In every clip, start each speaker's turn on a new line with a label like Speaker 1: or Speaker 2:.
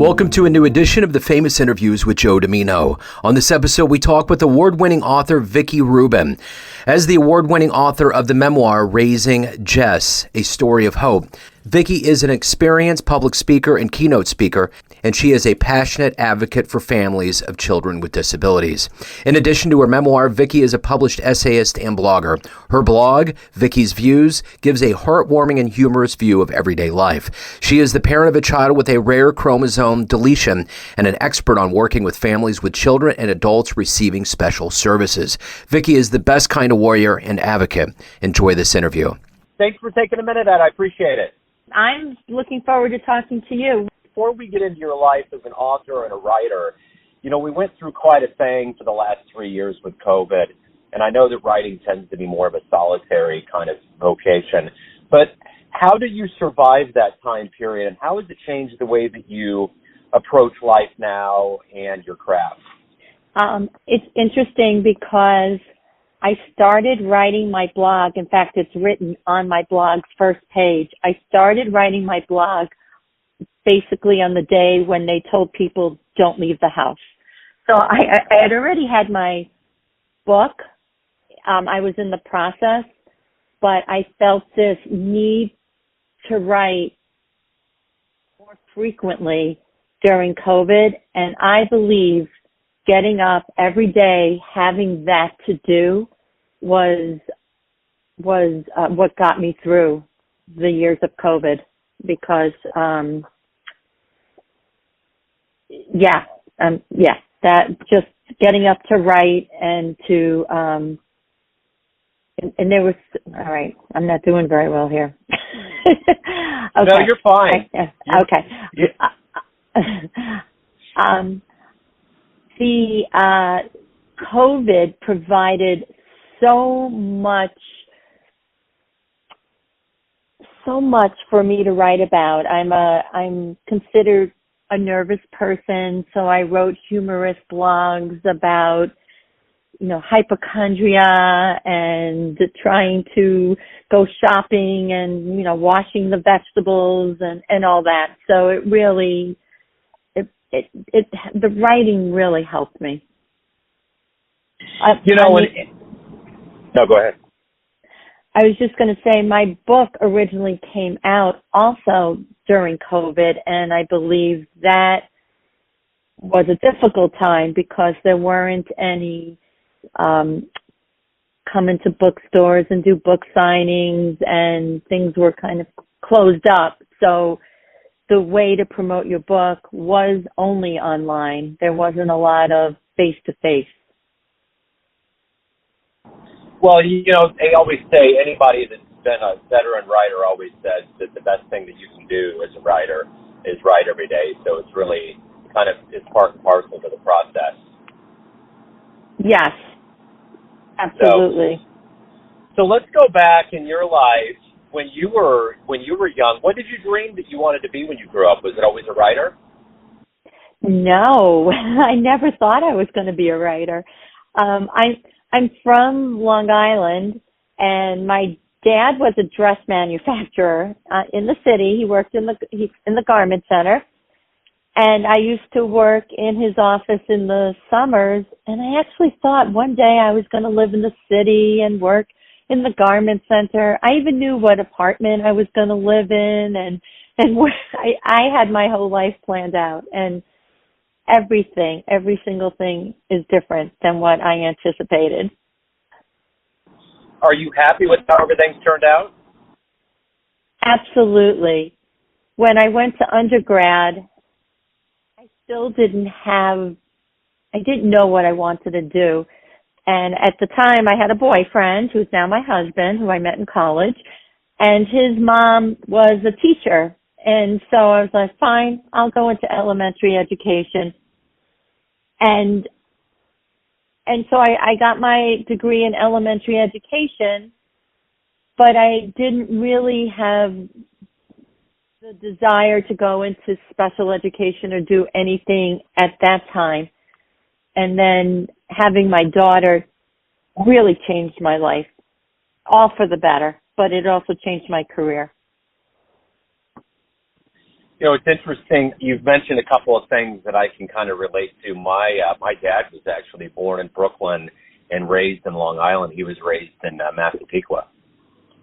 Speaker 1: Welcome to a new edition of the Famous Interviews with Joe Dimino. On this episode, we talk with award-winning author Vickie Rubin. As the award-winning author of the memoir, Raising Jess, A Story of Hope, Vickie is an experienced public speaker and keynote speaker, and she is a passionate advocate for families of children with disabilities. In addition to her memoir, Vickie is a published essayist and blogger. Her blog, Vickie's Views, gives a heartwarming and humorous view of everyday life. She is the parent of a child with a rare chromosome deletion and an expert on working with families with children and adults receiving special services. Vickie is the best kind of warrior and advocate. Enjoy this interview.
Speaker 2: Thanks for taking a minute, Ed. I appreciate it.
Speaker 3: I'm looking forward to talking to you.
Speaker 2: Before we get into your life as an author and a writer, we went through quite a thing for the last 3 years with COVID, and I know that writing tends to be more of a solitary kind of vocation. But how do you survive that time period, and how has it changed the way that you approach life now and your craft?
Speaker 3: It's interesting because I started writing my blog. In fact, it's written on my blog's first page. I started writing my blog basically on the day when they told people don't leave the house. So I had already had my book. I was in the process, but I felt this need to write more frequently during COVID, and I believe getting up every day, having that to do was what got me through the years of COVID, because that just getting up to write and to and there was, all right, I'm not doing very well here. Okay.
Speaker 2: No, you're fine.
Speaker 3: The COVID provided so much for me to write about. I'm considered a nervous person, so I wrote humorous blogs about, hypochondria and trying to go shopping and, washing the vegetables and all that. So it really, the writing really helped me.
Speaker 2: No, go ahead.
Speaker 3: I was just going to say my book originally came out also during COVID, and I believe that was a difficult time because there weren't any come into bookstores and do book signings, and things were kind of closed up. So the way to promote your book was only online. There wasn't a lot of face-to-face.
Speaker 2: Well, they always say, anybody that's been a veteran writer always says that the best thing that you can do as a writer is write every day. So it's really it's part and parcel to the process.
Speaker 3: Yes, absolutely.
Speaker 2: So let's go back in your life when you were young. What did you dream that you wanted to be when you grew up? Was it always a writer?
Speaker 3: No, I never thought I was going to be a writer. I'm from Long Island, and my dad was a dress manufacturer in the city. He worked in the garment center, and I used to work in his office in the summers. And I actually thought one day I was going to live in the city and work in the garment center. I even knew what apartment I was going to live in, and I had my whole life planned out. And every single thing is different than what I anticipated.
Speaker 2: Are you happy with how everything's turned out?
Speaker 3: Absolutely. When I went to undergrad, I still didn't know what I wanted to do. And at the time, I had a boyfriend who's now my husband, who I met in college, and his mom was a teacher. And so I was like, fine, I'll go into elementary education. And so I got my degree in elementary education, but I didn't really have the desire to go into special education or do anything at that time. And then having my daughter really changed my life, all for the better, but it also changed my career.
Speaker 2: It's interesting. You've mentioned a couple of things that I can kind of relate to. My dad was actually born in Brooklyn and raised in Long Island. He was raised in Massapequa.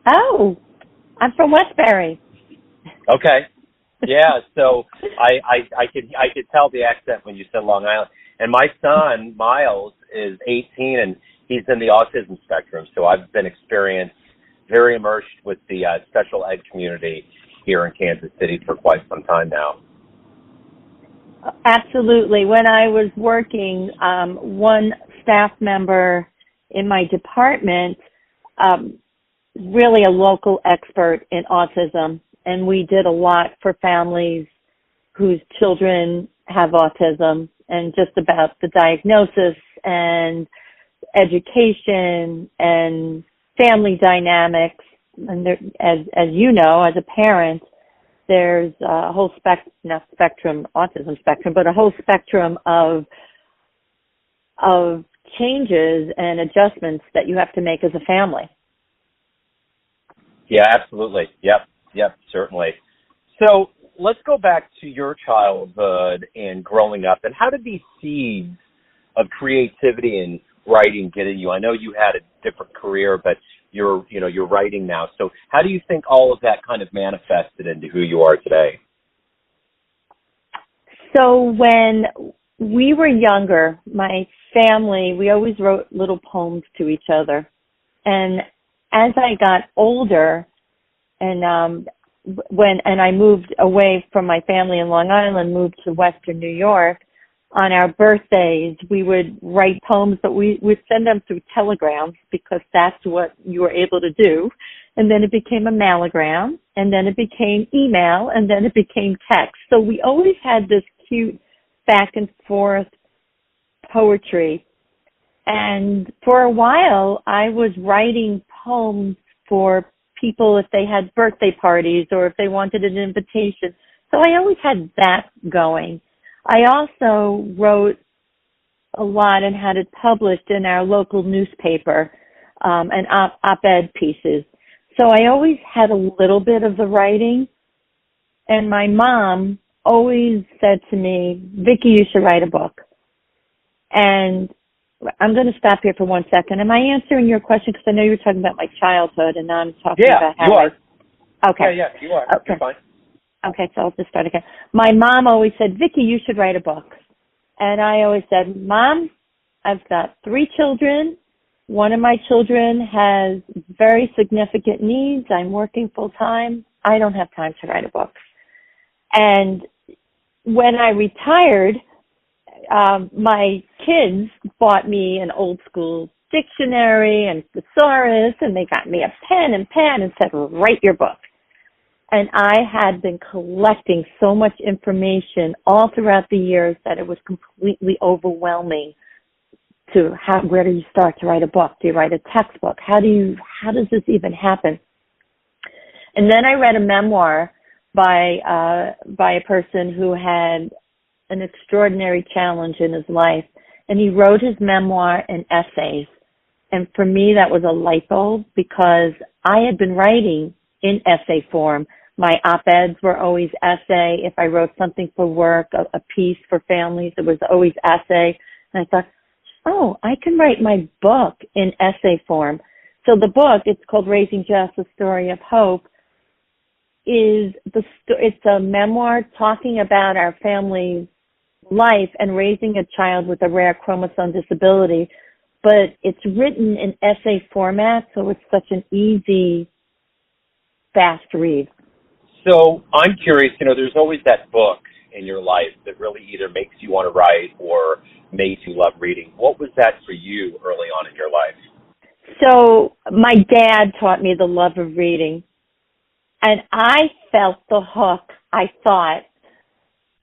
Speaker 3: Oh, I'm from Westbury.
Speaker 2: Okay. Yeah, so I could tell the accent when you said Long Island. And my son, Miles, is 18, and he's in the autism spectrum. So I've been very immersed with the special ed community here in Kansas City for quite some time now.
Speaker 3: Absolutely. When I was working, one staff member in my department, really a local expert in autism, and we did a lot for families whose children have autism, and just about the diagnosis and education and family dynamics. And there, as you know, as a parent, there's a whole autism spectrum, but a whole spectrum of changes and adjustments that you have to make as a family.
Speaker 2: Yeah, absolutely. Yep, certainly. So let's go back to your childhood and growing up, and how did these seeds of creativity and writing get in you? I know you had a different career, but you're writing now. So how do you think all of that kind of manifested into who you are today?
Speaker 3: So when we were younger, my family, we always wrote little poems to each other. And as I got older, and I moved away from my family in Long Island, moved to Western New York, on our birthdays, we would write poems, but we would send them through telegrams because that's what you were able to do. And then it became a mailogram, and then it became email, and then it became text. So we always had this cute back and forth poetry. And for a while, I was writing poems for people if they had birthday parties or if they wanted an invitation. So I always had that going. I also wrote a lot and had it published in our local newspaper, and op-ed pieces. So I always had a little bit of the writing. And my mom always said to me, Vicki, you should write a book. And I'm going to stop here for 1 second. Am I answering your question? Because I know you were talking about my childhood, and now I'm talking about how
Speaker 2: you are.
Speaker 3: Okay.
Speaker 2: Yeah, you are.
Speaker 3: Okay.
Speaker 2: You're fine.
Speaker 3: Okay, so I'll just start again. My mom always said, Vicki, you should write a book. And I always said, Mom, I've got 3 children. One of my children has very significant needs. I'm working full time. I don't have time to write a book. And when I retired, my kids bought me an old school dictionary and thesaurus, and they got me a pen and said, write your book. And I had been collecting so much information all throughout the years that it was completely overwhelming to where do you start to write a book? Do you write a textbook? How does this even happen? And then I read a memoir by a person who had an extraordinary challenge in his life. And he wrote his memoir in essays. And for me, that was a light bulb because I had been writing in essay form. My op-eds were always essay. If I wrote something for work, a piece for families, it was always essay. And I thought, oh, I can write my book in essay form. So the book, it's called Raising Jess, A Story of Hope, it's a memoir talking about our family's life and raising a child with a rare chromosome disability. But it's written in essay format, so it's such an easy, fast read.
Speaker 2: So I'm curious, there's always that book in your life that really either makes you want to write or makes you love reading. What was that for you early on in your life?
Speaker 3: So my dad taught me the love of reading, and I felt the hook, I thought,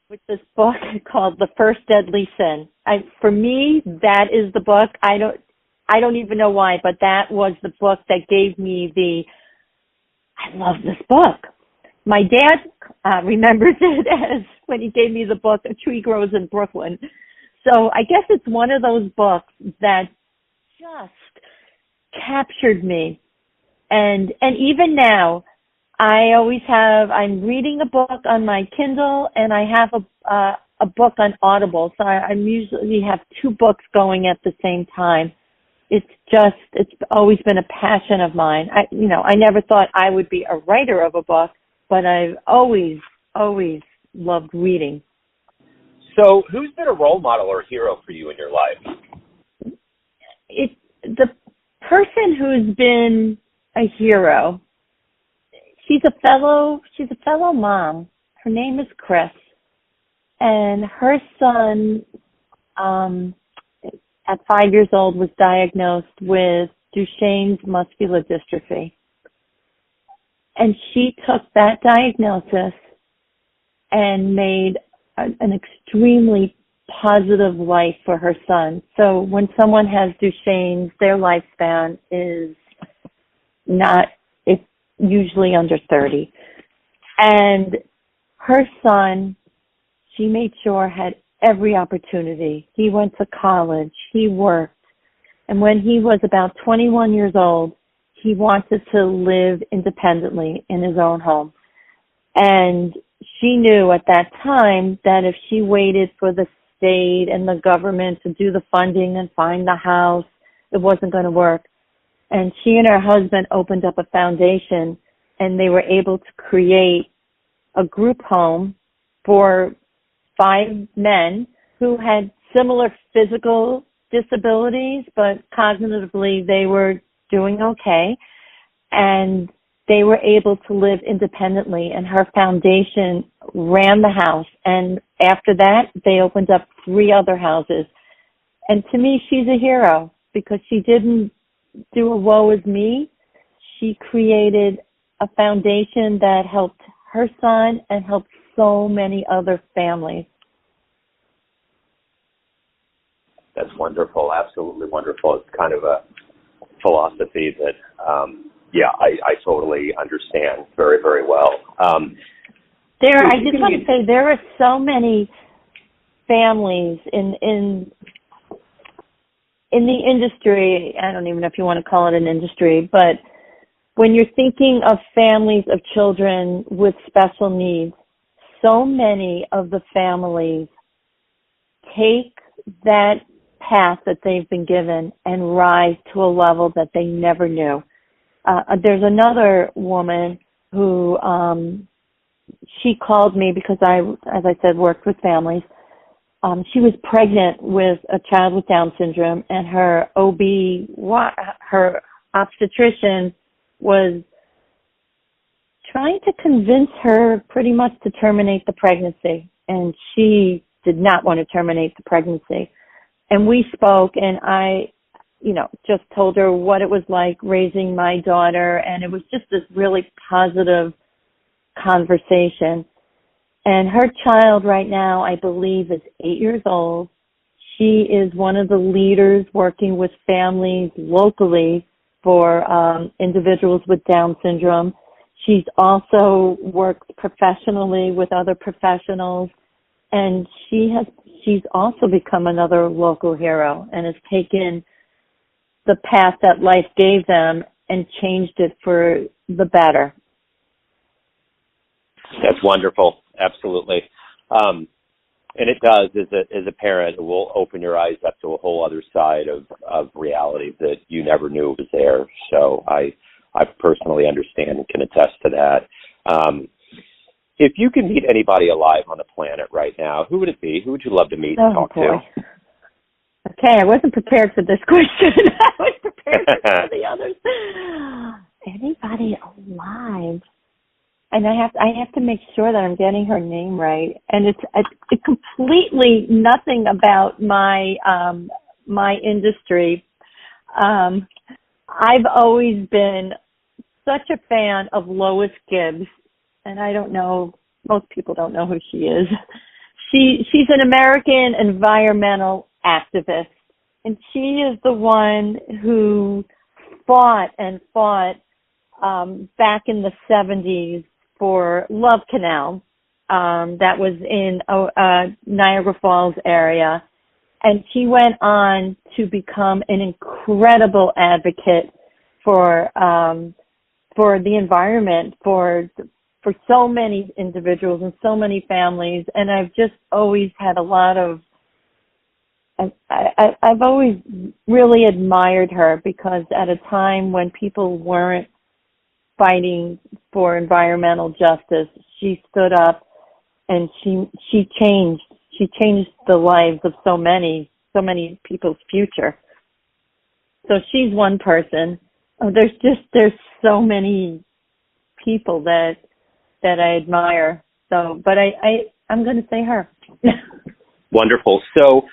Speaker 3: with this book called The First Deadly Sin. For me, that is the book. I don't even know why, but that was the book that gave me I love this book. My dad remembers it as when he gave me the book, A Tree Grows in Brooklyn. So I guess it's one of those books that just captured me. And even now, I'm reading a book on my Kindle, and I have a book on Audible. So I usually have two books going at the same time. It's always been a passion of mine. I never thought I would be a writer of a book, but I've always loved reading.
Speaker 2: So who's been a role model or hero for you in your life?
Speaker 3: The person who's been a hero, she's a fellow mom. Her name is Chris, and her son, at 5 years old, was diagnosed with Duchenne's muscular dystrophy. And she took that diagnosis and made an extremely positive life for her son. So when someone has Duchenne's, their lifespan is it's usually under 30. And her son, she made sure, had every opportunity. He went to college, he worked, and when he was about 21 years old, he wanted to live independently in his own home. And she knew at that time that if she waited for the state and the government to do the funding and find the house, it wasn't going to work. And she and her husband opened up a foundation, and they were able to create a group home for 5 men who had similar physical disabilities, but cognitively they were doing okay. And they were able to live independently, and her foundation ran the house. And after that, they opened up 3 other houses. And to me, she's a hero because she didn't do a woe is me. She created a foundation that helped her son and helped so many other families.
Speaker 2: That's wonderful, absolutely wonderful. It's kind of a philosophy that, I totally understand very, very well.
Speaker 3: I just want to say there are so many families in the industry. I don't even know if you want to call it an industry, but when you're thinking of families of children with special needs, so many of the families take that path that they've been given and rise to a level that they never knew. There's another woman who, she called me because I, as I said, worked with families. She was pregnant with a child with Down syndrome, and her her obstetrician was trying to convince her pretty much to terminate the pregnancy, and she did not want to terminate the pregnancy. And we spoke, and I, just told her what it was like raising my daughter, and it was just this really positive conversation. And her child right now, I believe, is 8 years old. She is one of the leaders working with families locally for individuals with Down syndrome. She's also worked professionally with other professionals, and she's also become another local hero and has taken the path that life gave them and changed it for the better.
Speaker 2: That's wonderful. Absolutely. And it does, as a parent, it will open your eyes up to a whole other side of reality that you never knew was there. So I personally understand and can attest to that. If you could meet anybody alive on the planet right now, who would it be? Who would you love to meet and talk to?
Speaker 3: Okay, I wasn't prepared for this question. I was prepared for some of the others. Anybody alive? And I have to make sure that I'm getting her name right. And it's completely nothing about my my industry. I've always been such a fan of Lois Gibbs, and I don't know, most people don't know who she is. She's an American environmental activist, and she is the one who fought back in the 70s for Love Canal, that was in Niagara Falls area. And she went on to become an incredible advocate for for the environment, for so many individuals and so many families. And I've just always had a lot of, I've always really admired her, because at a time when people weren't fighting for environmental justice, she stood up and she changed the lives of so many people's future. So she's one person. There's so many people that I admire. So, but I'm going to say her.
Speaker 2: Wonderful. So,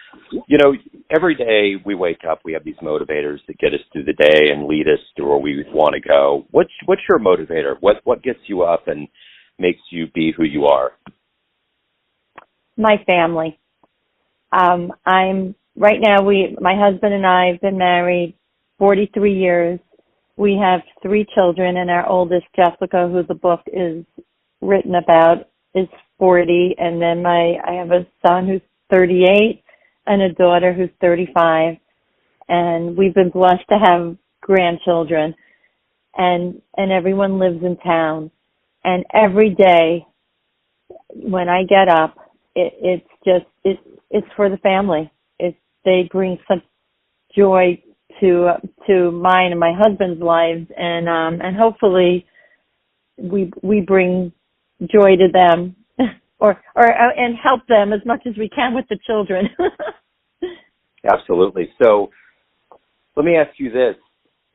Speaker 2: every day we wake up, we have these motivators that get us through the day and lead us to where we want to go. What's your motivator? What gets you up and makes you be who you are?
Speaker 3: My family. I'm right now. My husband and I have been married 43 years. We have 3 children, and our oldest, Jessica, who the book is written about, is 40, and then I have a son who's 38 and a daughter who's 35, and we've been blessed to have grandchildren, and everyone lives in town, and every day when I get up, it's for the family. They bring such joy to mine and my husband's lives, and hopefully we bring joy to them, or and help them as much as we can with the children.
Speaker 2: Absolutely. So let me ask you this.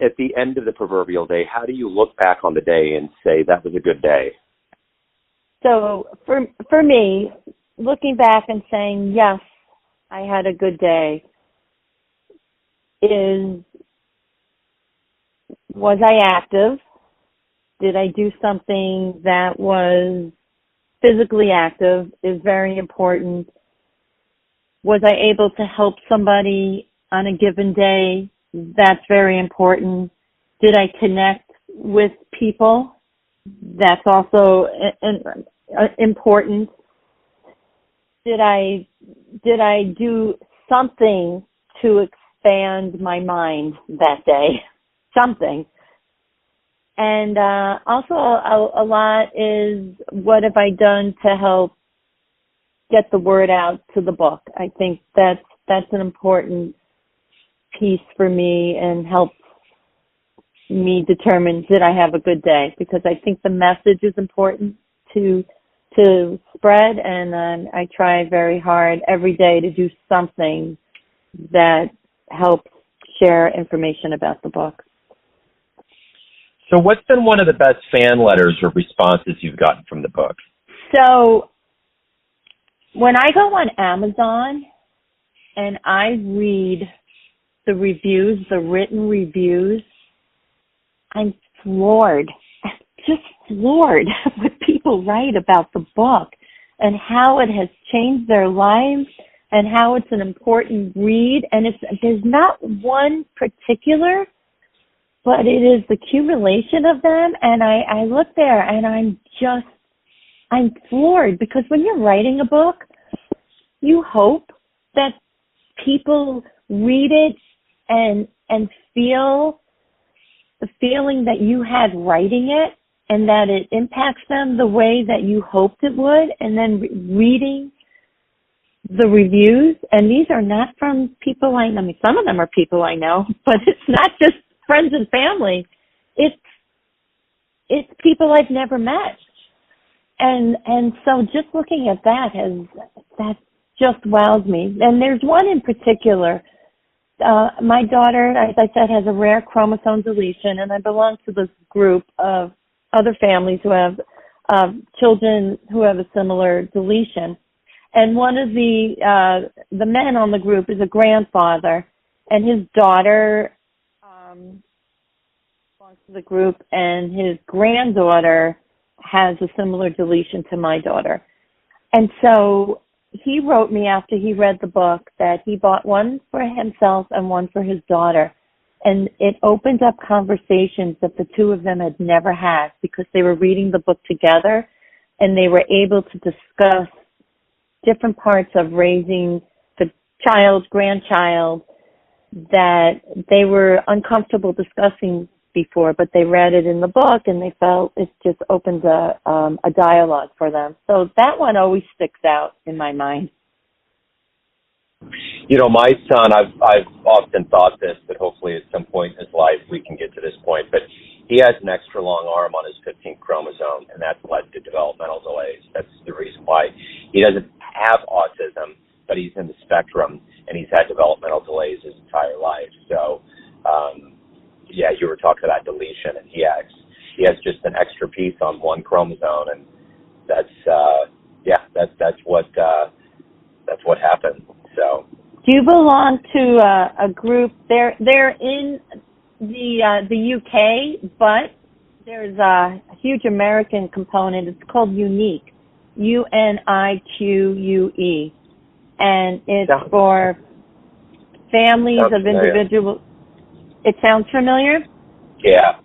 Speaker 2: At the end of the proverbial day, how do you look back on the day and say that was a good day?
Speaker 3: So for me, looking back and saying, yes, I had a good day, was I active? Did I do something that was physically active is very important. Was I able to help somebody on a given day? That's very important. Did I connect with people? That's also important. Did I do something to expand my mind that day? Something. And also a lot is, what have I done to help get the word out to the book? I think that's an important piece for me and helps me determine, did I have a good day? Because I think the message is important to spread, and I try very hard every day to do something that helps share information about the book.
Speaker 2: So what's been one of the best fan letters or responses you've gotten from the book?
Speaker 3: So when I go on Amazon and I read the reviews, the written reviews, I'm floored, just floored what people write about the book and how it has changed their lives and how it's an important read. And there's not one particular, but it is the accumulation of them. And I look there and I'm floored, because when you're writing a book, you hope that people read it and feel the feeling that you had writing it, and that it impacts them the way that you hoped it would. And then reading the reviews, and these are not from people I know. I mean, some of them are people I know, but it's not just friends and family. It's people I've never met. And so just looking at that just wows me. And there's one in particular. My daughter, as I said, has a rare chromosome deletion, and I belong to this group of other families who have children who have a similar deletion. And one of the men on the group is a grandfather, and his daughter belongs to the group, and his granddaughter has a similar deletion to my daughter. And so he wrote me after he read the book that he bought one for himself and one for his daughter. And it opened up conversations that the two of them had never had, because they were reading the book together and they were able to discuss different parts of raising the child, grandchild, that they were uncomfortable discussing before, but they read it in the book and they felt it just opens a dialogue for them. So that one always sticks out in my mind.
Speaker 2: You know, my son, I've often thought this, that hopefully at some point in his life we can get to this point, but he has an extra long arm on his 15th chromosome, and that's led to developmental delays. That's the reason why he doesn't have autism, but he's in the spectrum, and he's had developmental delays his entire life. So, yeah, you were talking about deletion, and he has just an extra piece on one chromosome, and that's what happened. So,
Speaker 3: do you belong to a group? They're in the UK, but there's a huge American component. It's called Unique, UNIQUE, and it's for families of individuals. It sounds familiar?
Speaker 2: Yeah.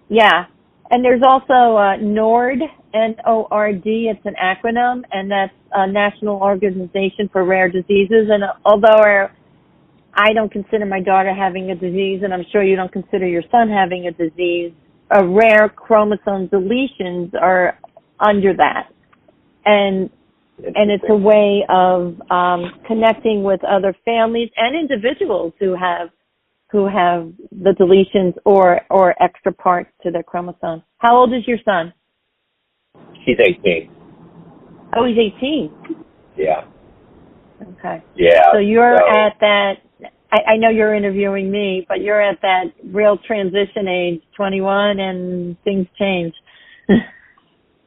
Speaker 3: Yeah. And there's also NORD, N-O-R-D. It's an acronym, and that's a National Organization for Rare Diseases. And although I don't consider my daughter having a disease, and I'm sure you don't consider your son having a disease, rare chromosome deletions are under that. And it's a way of connecting with other families and individuals who have the deletions or extra parts to their chromosome. How old is your son?
Speaker 2: He's 18.
Speaker 3: Oh, he's 18.
Speaker 2: Yeah.
Speaker 3: Okay.
Speaker 2: Yeah.
Speaker 3: So you're at that, I know you're interviewing me, but you're at that real transition age, 21, and things change.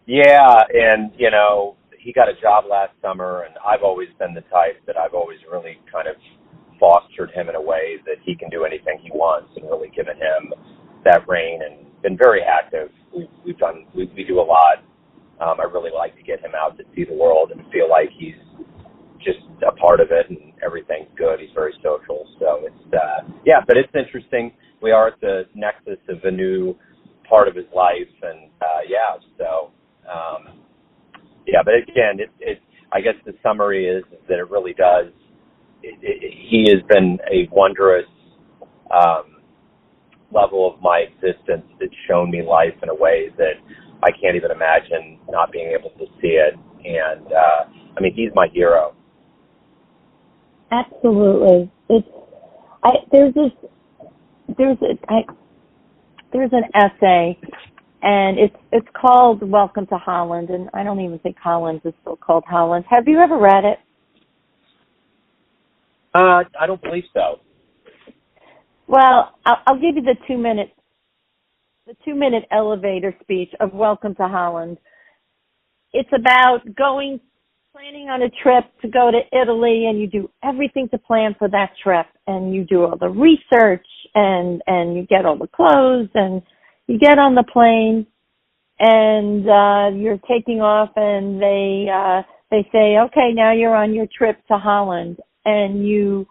Speaker 2: Yeah, and, you know, he got a job last summer, and I've always been the type that I've always really kind of fostered him in a way that he can do anything he wants, and really given him that reign and been very active. We do a lot. I really like to get him out to see the world and feel like he's just a part of it and everything's good. He's very social. So it's, but it's interesting. We are at the nexus of a new part of his life. And, but again, I guess the summary is that it really does. He has been a wondrous level of my existence that's shown me life in a way that I can't even imagine not being able to see it. And, he's my hero.
Speaker 3: Absolutely. There's an essay, and it's called Welcome to Holland, and I don't even think Holland is still called Holland. Have you ever read it?
Speaker 2: I don't believe so.
Speaker 3: Well, I'll give you the 2-minute elevator speech of Welcome to Holland. It's about planning on a trip to go to Italy, and you do everything to plan for that trip, and you do all the research, and you get all the clothes, and you get on the plane, and you're taking off, and they say, okay, now you're on your trip to Holland, and you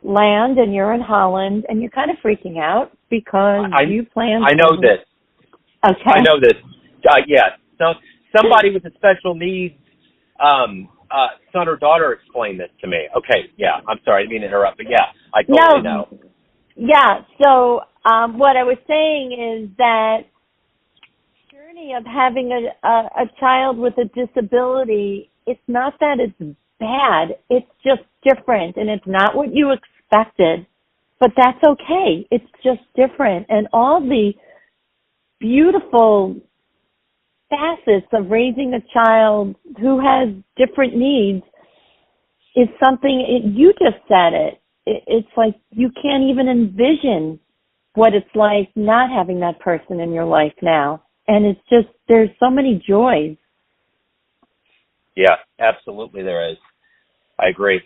Speaker 3: land, and you're in Holland, and you're kind of freaking out because you planned.
Speaker 2: I know this.
Speaker 3: Okay.
Speaker 2: I know this. Yes. So somebody with a special needs son or daughter explained this to me. Okay. Yeah. I'm sorry. I didn't mean to interrupt, but yeah, I totally know.
Speaker 3: Yeah. So what I was saying is that the journey of having a child with a disability, it's not that it's bad. It's just different, and it's not what you expected, but that's okay. It's just different. And all the beautiful facets of raising a child who has different needs is something, you just said it. It's like you can't even envision what it's like not having that person in your life now. And it's just, there's so many joys.
Speaker 2: Yeah, absolutely there is. I agree.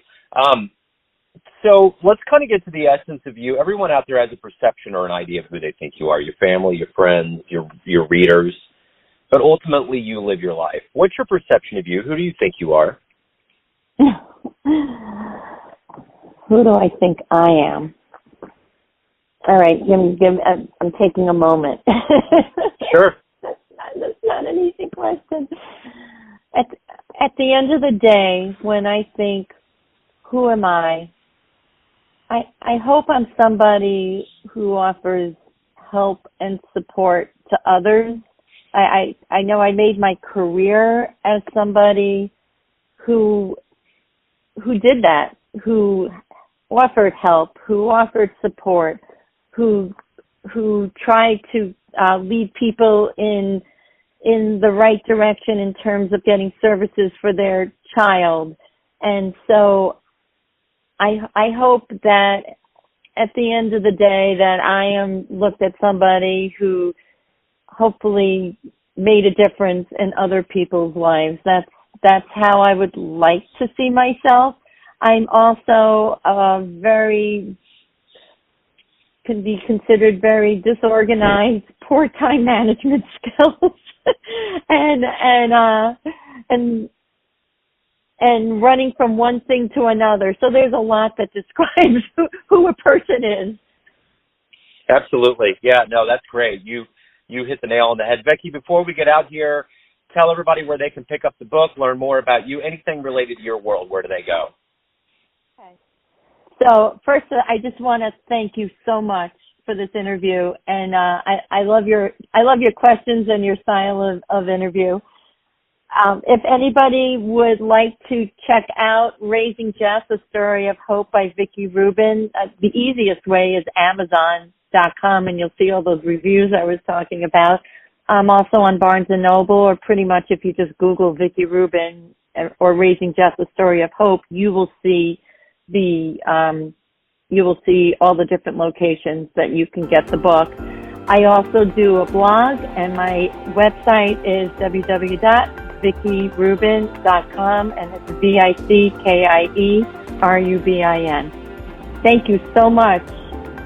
Speaker 2: So let's kind of get to the essence of you. Everyone out there has a perception or an idea of who they think you are, your family, your friends, your readers. But ultimately, you live your life. What's your perception of you? Who do you think you are?
Speaker 3: Who do I think I am? All right, I'm taking a moment.
Speaker 2: Sure.
Speaker 3: That's not an easy question. At the end of the day, when I think, who am I hope I'm somebody who offers help and support to others. I know I made my career as somebody who did that, who offered help, who offered support, who tried to lead people in the right direction in terms of getting services for their child. And so I hope that at the end of the day that I am looked at somebody who hopefully made a difference in other people's lives. That's how I would like to see myself. I'm also can be considered very disorganized, poor time management skills, and running from one thing to another. So there's a lot that describes who a person is.
Speaker 2: Absolutely. Yeah, no, that's great. You hit the nail on the head. Vicki, before we get out here, tell everybody where they can pick up the book, learn more about you, anything related to your world. Where do they go?
Speaker 3: Okay. So first, I just want to thank you so much for this interview, and I love your questions and your style of interview. If anybody would like to check out Raising Jess, A Story of Hope by Vickie Rubin, the easiest way is Amazon.com, and you'll see all those reviews I was talking about. I'm also on Barnes & Noble, or pretty much if you just Google Vickie Rubin or Raising Jess, A Story of Hope, you will see all the different locations that you can get the book. I also do a blog, and my website is www.VickieRubin.com, and it's VickieRubin. Thank you so much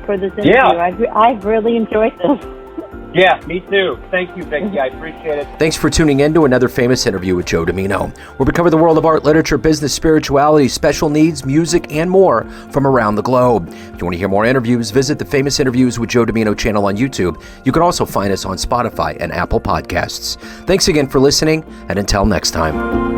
Speaker 3: for this interview.
Speaker 2: Yeah.
Speaker 3: I've really enjoyed this.
Speaker 2: Yeah, me too. Thank you, Vicki. I appreciate it.
Speaker 1: Thanks for tuning in to another famous interview with Joe Dimino, where we cover the world of art, literature, business, spirituality, special needs, music, and more from around the globe. If you want to hear more interviews, visit the Famous Interviews with Joe Dimino channel on YouTube. You can also find us on Spotify and Apple Podcasts. Thanks again for listening, and until next time.